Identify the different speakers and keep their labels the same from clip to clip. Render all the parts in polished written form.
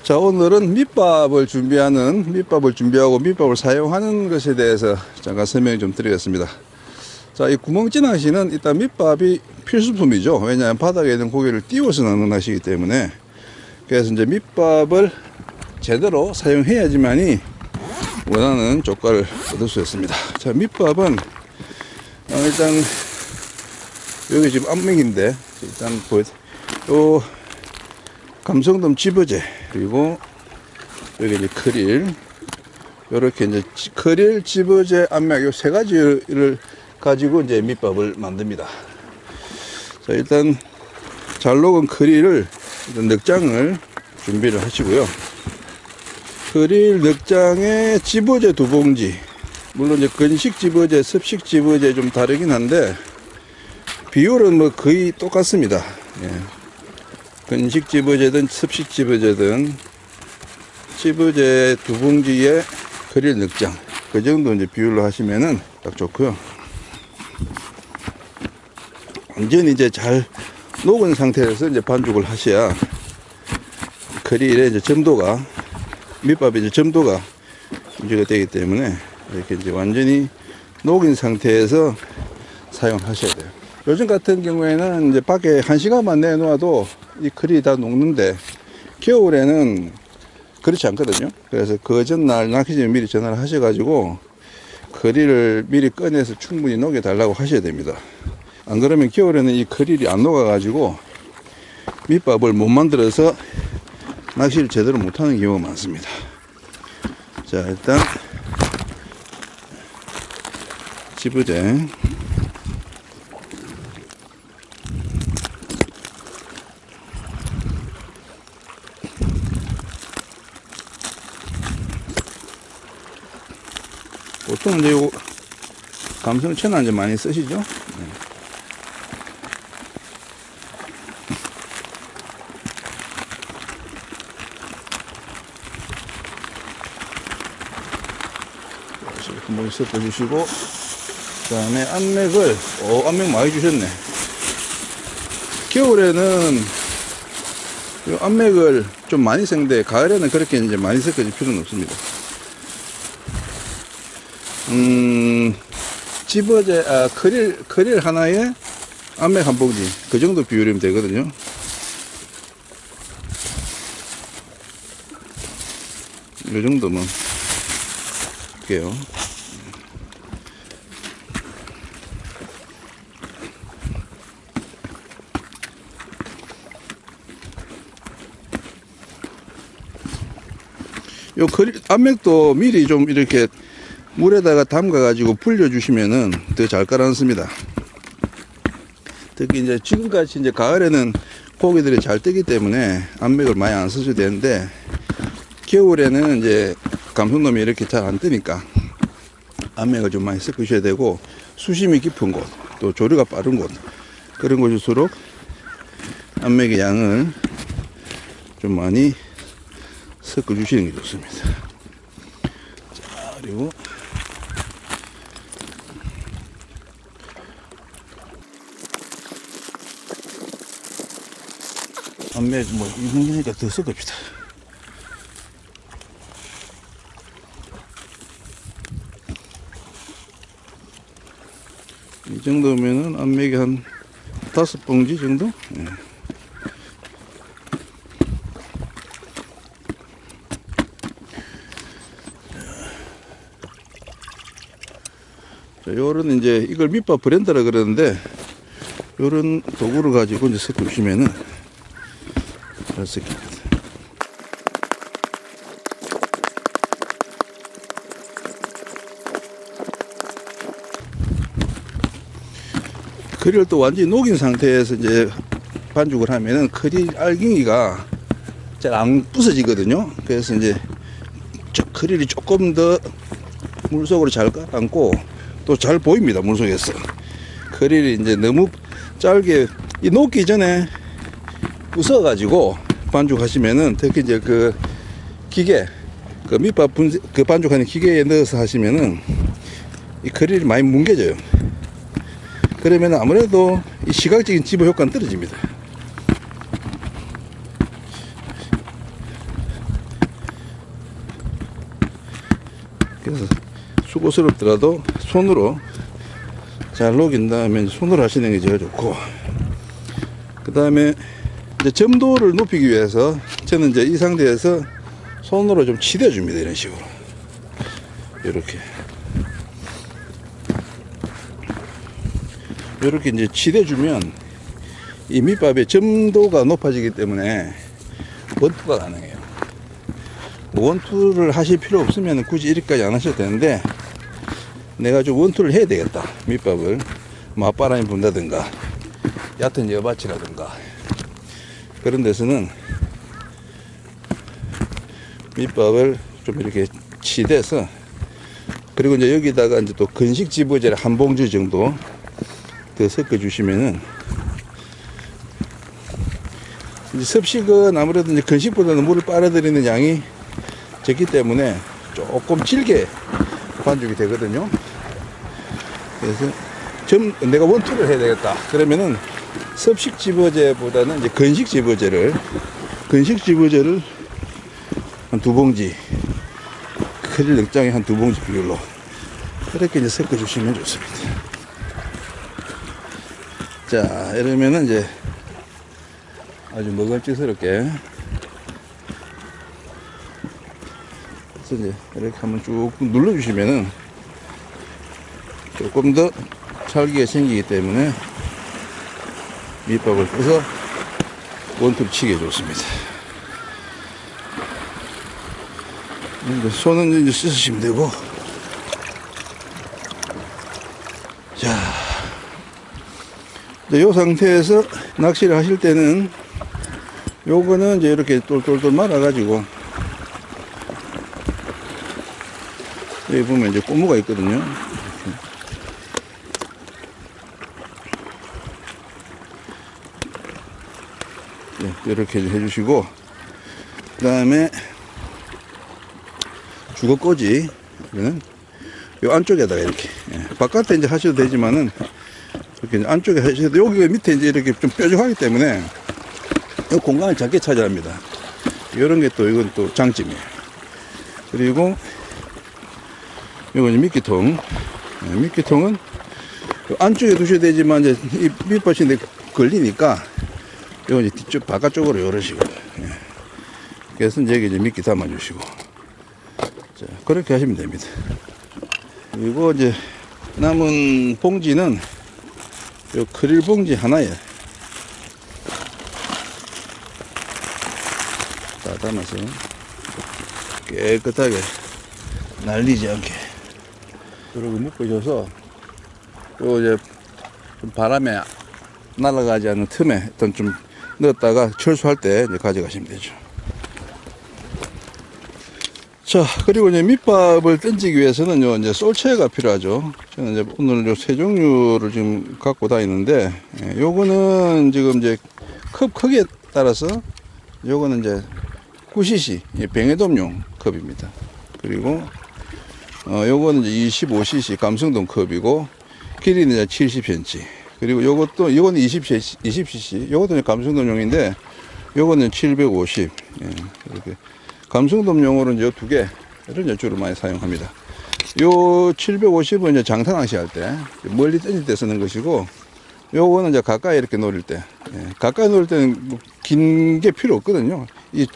Speaker 1: 자, 오늘은 밑밥을 준비하고 밑밥을 사용하는 것에 대해서 잠깐 설명 좀 드리겠습니다. 자, 이 구멍찌 낚시는 일단 밑밥이 필수품이죠. 왜냐하면 바닥에 있는 고기를 띄워서 낚는 낚시이기 때문에. 그래서 이제 밑밥을 제대로 사용해야지만이 원하는 효과를 얻을 수 있습니다. 자, 밑밥은 일단 여기 지금 암맥인데 일단 요 감성돔 집어제, 그리고 여기 이제 크릴, 요렇게 이제 크릴, 집어제, 암맥 요 세 가지를 가지고 이제 밑밥을 만듭니다. 자, 일단 잘 녹은 크릴을 일단 넉 장을 준비를 하시고요. 크릴 넉 장에 집어제 2봉지, 물론 이제 건식 집어제, 습식 집어제 좀 다르긴 한데 비율은 뭐 거의 똑같습니다. 예. 건식 집어제든 습식 집어제든 집어제 2봉지에 크릴 넉 장, 그 정도 이제 비율로 하시면은 딱 좋고요. 완전히 이제 잘 녹은 상태에서 이제 반죽을 하셔야 크릴의 이제 점도가, 밑밥의 이제 점도가 유지가 되기 때문에 이렇게 이제 완전히 녹인 상태에서 사용하셔야 돼요. 요즘 같은 경우에는 이제 밖에 1시간만 내놓아도 이 크릴이 다 녹는데 겨울에는 그렇지 않거든요. 그래서 그 전날 낚시점에 미리 전화를 하셔가지고 크릴을 미리 꺼내서 충분히 녹여 달라고 하셔야 됩니다. 안 그러면 겨울에는 이 크릴이 안 녹아가지고 밑밥을 못 만들어서 낚시를 제대로 못하는 경우가 많습니다. 자, 일단 집어제, 보통 이제 요 감성 천안 이제 많이 쓰시죠? 네. 한번 섞어주시고, 그 다음에 암맥을, 암맥 많이 주셨네. 겨울에는 이 암맥을 좀 많이 쓰는데 가을에는 그렇게 이제 많이 섞어줄 필요는 없습니다. 집어제, 크릴 하나에 암맥 한 봉지, 그 정도 비율이면 되거든요. 이 정도면 할게요. 요 암맥도 미리 좀 이렇게 물에다가 담가 가지고 불려 주시면은 더 잘 가라앉습니다. 특히 이제 지금같이 이제 가을에는 고기들이 잘 뜨기 때문에 암맥을 많이 안 쓰셔도 되는데 겨울에는 이제 감성돔이 이렇게 잘 안 뜨니까 암맥을 좀 많이 섞으셔야 되고, 수심이 깊은 곳, 또 조류가 빠른 곳, 그런 곳일수록 암맥의 양을 좀 많이 섞어 주시는 게 좋습니다. 자, 그리고 암맥 뭐 이분이니까 더 섞읍시다. 이 정도면은 암맥이 한 5봉지 정도? 네. 자, 요런 이제 이걸 밑밥 브랜더라 그러는데 요런 도구를 가지고 이제 섞어 주시면은 잘 섞입니다. 크릴을 또 완전히 녹인 상태에서 이제 반죽을 하면은 크릴 알갱이가 잘 안 부서지거든요. 그래서 이제 크릴이 조금 더 물속으로 잘 가라앉고 또 잘 보입니다. 물속에서 크릴이 이제 너무 짧게 이 녹기 전에 부숴 가지고 반죽하시면은, 특히 이제 그 기계, 그 밑밥 그 반죽하는 기계에 넣어서 하시면은 이 크릴이 많이 뭉개져요. 그러면 아무래도 이 시각적인 집어 효과는 떨어집니다. 그래서 수고스럽더라도 손으로 잘 녹인 다음에 손으로 하시는 게 제일 좋고, 그 다음에 이제 점도를 높이기 위해서 저는 이제 이 상태에서 손으로 좀 치대 줍니다. 이런 식으로 이렇게 이제 치대 주면 이 밑밥의 점도가 높아지기 때문에 원투가 가능해요. 원투를 하실 필요 없으면 굳이 이렇게까지 안 하셔도 되는데, 내가 좀 원투를 해야 되겠다, 밑밥을 맞바람이 분다든가 얕은 여밭이라든가 그런 데서는 밑밥을 좀 이렇게 치대서, 그리고 이제 여기다가 이제 또 건식 집어제를 한 봉지 정도 더 섞어 주시면은, 이제 섭식은 아무래도 이제 건식보다는 물을 빨아들이는 양이 적기 때문에 조금 질게 반죽이 되거든요. 그래서 내가 원투를 해야 되겠다 그러면은 섭식 집어제보다는 이제 건식 집어제를 한 2봉지, 크릴 넉장에 한 2봉지 비율로 이렇게 이제 섞어 주시면 좋습니다. 자, 이러면은 이제 아주 먹을지스럽게, 그래서 이제 이렇게 한번 쭉 눌러주시면은 조금 더 찰기가 생기기 때문에 밑밥을 떠서 원투를 치게 좋습니다. 이제 손은 이제 씻으시면 되고, 자, 이 상태에서 낚시를 하실 때는 요거는 이제 이렇게 똘똘똘 말아가지고, 여기 보면 이제 고무가 있거든요. 이렇게 해주시고, 그 다음에 주걱꽂이, 요 안쪽에다가 이렇게, 바깥에 이제 하셔도 되지만은, 이렇게 안쪽에 하셔도, 여기 밑에 이제 이렇게 좀 뾰족하기 때문에, 이 공간을 작게 차지합니다. 이런 게 또, 이건 또 장점이에요. 그리고, 이건 미끼통. 미끼통은 안쪽에 두셔야 되지만, 이제 이 밑밭이 걸리니까, 이건 이제 뒤쪽, 바깥쪽으로 이런 식으로. 그래서 여기 이제 미끼 담아주시고. 자, 그렇게 하시면 됩니다. 그리고 이제 남은 봉지는 요 크릴 봉지 하나에 다 담아서 깨끗하게 날리지 않게 그리고 묶어줘서, 요 이제 좀 바람에 날아가지 않는 틈에 일단 좀 넣었다가 철수할 때 이제 가져가시면 되죠. 자, 그리고 이제 밑밥을 던지기 위해서는 요 이제 쏠채가 필요하죠. 저는 이제 오늘 요 세 종류를 지금 갖고 다니는데, 요거는 지금 이제 컵 크기에 따라서 요거는 이제 9cc 병해돔용 컵입니다. 그리고 요거는 이제 25cc 감성돔 컵이고, 길이는 이제 70cm. 그리고 요것도, 이거는 20cc. 요것도 이제 감성돔용인데, 요거는 750. 이렇게. 감성돔용으로 이제 요 두 개를 이제 주로 많이 사용합니다. 요 750은 이제 장타 낚시할 때, 멀리 던질 때 쓰는 것이고, 요거는 이제 가까이 이렇게 노릴 때, 가까이 노릴 때는 뭐 긴 게 필요 없거든요. 이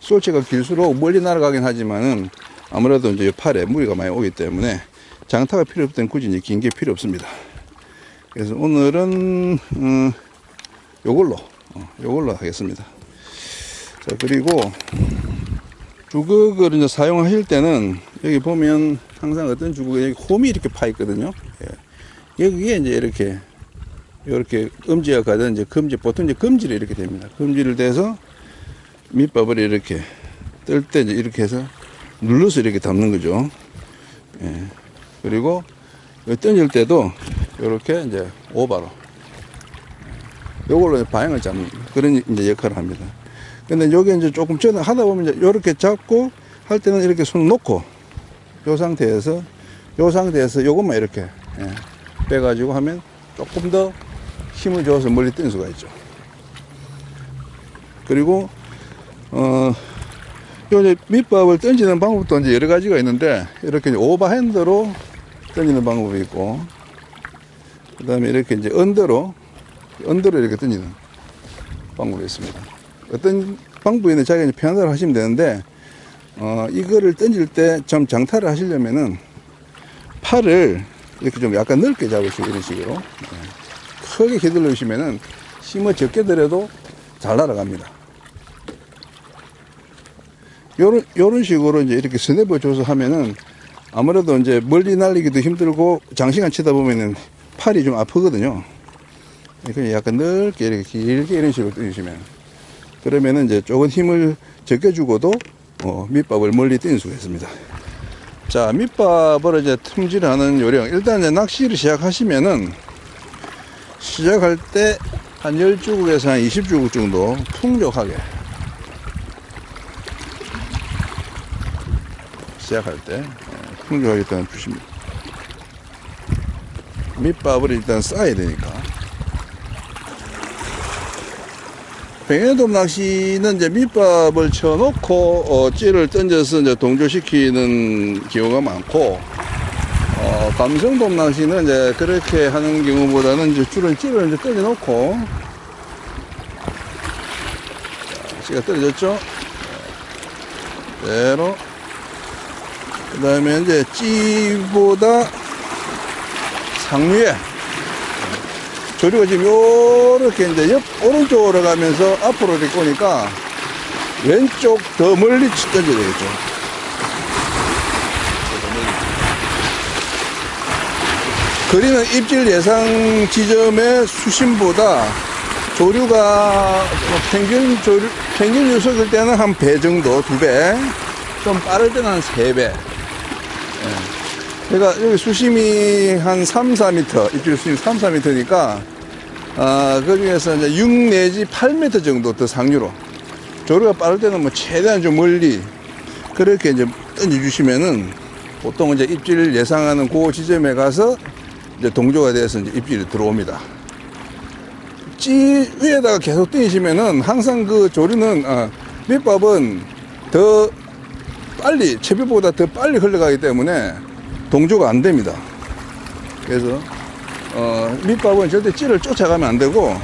Speaker 1: 쏠채가 길수록 멀리 날아가긴 하지만은 아무래도 이제 팔에 무리가 많이 오기 때문에 장타가 필요 없을 때는 굳이 이제 긴 게 필요 없습니다. 그래서 오늘은 요걸로 하겠습니다. 자, 그리고 주걱을 이제 사용하실 때는 여기 보면 항상 어떤 주걱에 여기 홈이 이렇게 파 있거든요. 여기에 이제 이렇게 엄지가 가든 이제 보통 이제 검지를 이렇게 됩니다. 검지를 대서 밑밥을 이렇게 뜰 때 이제 이렇게 해서 눌러서 이렇게 담는 거죠. 그리고 던질 때도 이렇게 이제 오바로 요걸로 방향을 잡는 그런 이제 역할을 합니다. 근데 요게 이제 조금 전에 하다 보면 이제 요렇게 잡고 할 때는 이렇게 손 놓고 요 상태에서 요것만 이렇게 빼가지고 하면 조금 더 힘을 줘서 멀리 뜬 수가 있죠. 그리고 요 밑밥을 던지는 방법도 이제 여러 가지가 있는데, 이렇게 이제 오버핸드로 던지는 방법이 있고, 그 다음에 이렇게 이제 언더로 이렇게 던지는 방법이 있습니다. 어떤 방법이든 자기가 이제 편한 대로 하시면 되는데, 이거를 던질 때 좀 장타를 하시려면은 팔을 이렇게 좀 약간 넓게 잡으시고, 이런 식으로 크게 휘둘러 주시면은 힘을 적게 들여도 잘 날아갑니다. 요런 식으로 이제 이렇게 스냅을 줘서 하면은 아무래도 이제 멀리 날리기도 힘들고 장시간 치다 보면은 팔이 좀 아프거든요. 그러니까 약간 넓게 이렇게 길게 이런 식으로 던지시면, 그러면은 이제 조금 힘을 적게 주고도 밑밥을 멀리 던질 수가 있습니다. 자, 밑밥을 이제 틈질하는 요령. 일단 이제 낚시를 시작하시면은, 시작할 때 한 10주걱에서 한 20주걱 정도 풍족하게 시작할 때 풍족하게 일단 주십니다. 밑밥을 일단 쌓아야 되니까. 뱅에돔 낚시는 이제 밑밥을 쳐놓고 찌를 던져서 이제 동조시키는 경우가 많고, 감성돔 낚시는 이제 그렇게 하는 경우보다는 이제 주로 찌를 이제 던져놓고, 찌가 떨어졌죠? 그대로. 그 다음에 이제 찌보다 상류에 조류가 지금 요렇게 이제 오른쪽으로 가면서 앞으로 이렇게 오니까 왼쪽 더 멀리 던져야 되겠죠. 그리는 입질 예상 지점의 수심보다 조류가 평균 유속일 때는 한 배 정도, 2배, 좀 빠를 때는 한 3배. 그러니까 여기 수심이 한 3, 4m, 입질 수심이 3, 4m니까, 그 중에서 이제 6 내지 8m 정도 더 상류로. 조류가 빠를 때는 뭐 최대한 좀 멀리, 그렇게 이제 던져주시면은, 보통 이제 입질 예상하는 그 지점에 가서 이제 동조가 돼서 이제 입질이 들어옵니다. 찌 위에다가 계속 던지시면은 항상 그 조류는, 밑밥은 더 빨리, 채비보다 더 빨리 흘러가기 때문에 동조가 안 됩니다. 그래서 밑밥은 절대 찌를 쫓아가면 안 되고,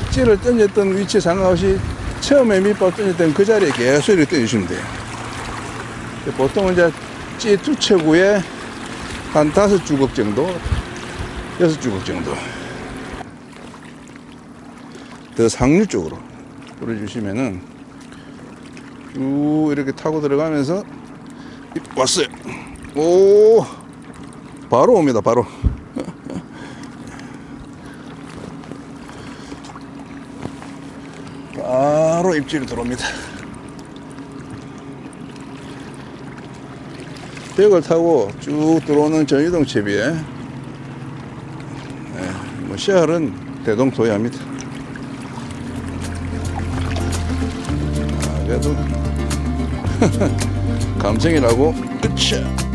Speaker 1: 찌를 던졌던 위치에 상관없이 처음에 밑밥 던졌던 그 자리에 계속 이렇게 던지시면 돼요. 보통은 이제 찌 투척 후에 한 5주걱 정도, 6주걱 정도 더 상류 쪽으로 뿌려주시면은 쭉 이렇게 타고 들어가면서 왔어요. 오, 바로 옵니다. 바로. 바로 입질이 들어옵니다. 벽을 타고 쭉 들어오는 전유동 채비에, 뭐 씨알은 대동소이합니다. 그래도 감성이라고. 으쌰.